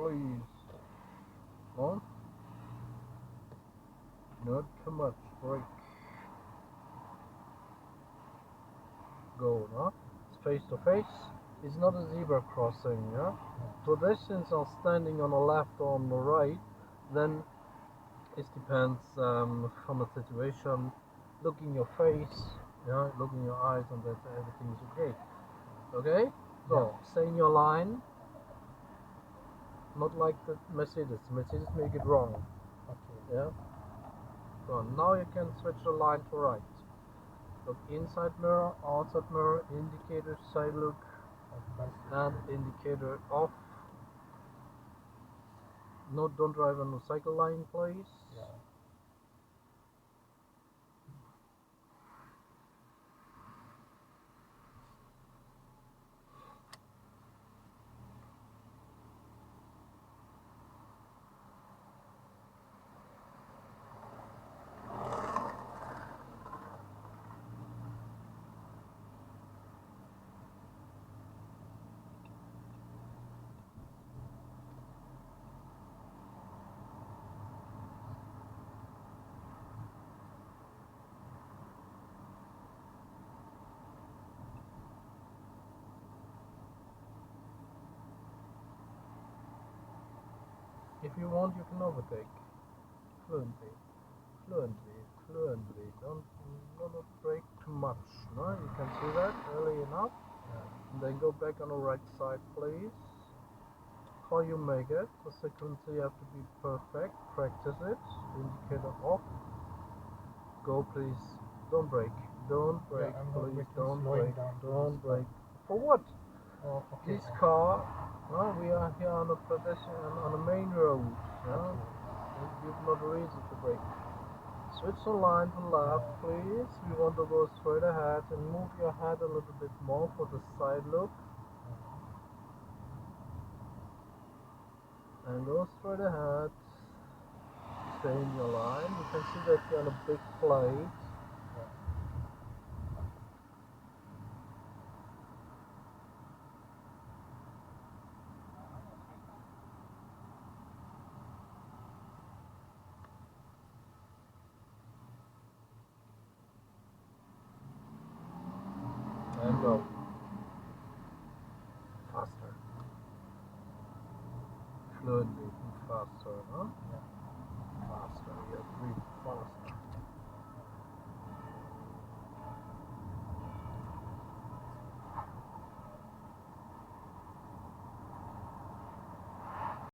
please. No? Not too much. Break. Go, no? It's face to face. It's not a zebra crossing, yeah? Pedestrians are standing on the left or on the right, then it depends from the situation. Look in your face, yeah, look in your eyes, and that everything is okay. Okay? So, stay in your line. Not like the Mercedes. Mercedes make it wrong. Okay. Yeah? So, now you can switch the line to right. Look inside mirror, outside mirror, indicator, side look, and indicator off. No, don't drive on the cycle line, please. Yeah. If you want, you can overtake fluently. Don't brake too much. No, you can see that early enough. Yeah. And then go back on the right side, please. How you make it? The sequence you have to be perfect. Practice it. Indicator off. Go, please. Don't brake. Don't brake, please. Don't brake. Don't brake. For what? Oh, okay. This car, we are here on a pedestrian, on a main road. Yeah? You've not a reason to brake. Switch the line to left, please. We want to go straight ahead and move your head a little bit more for the side look. And go straight ahead. Stay in your line. You can see that you're on a big plate. And go. Faster. Fluently and faster, huh? Yeah. Faster, you have to breathe faster.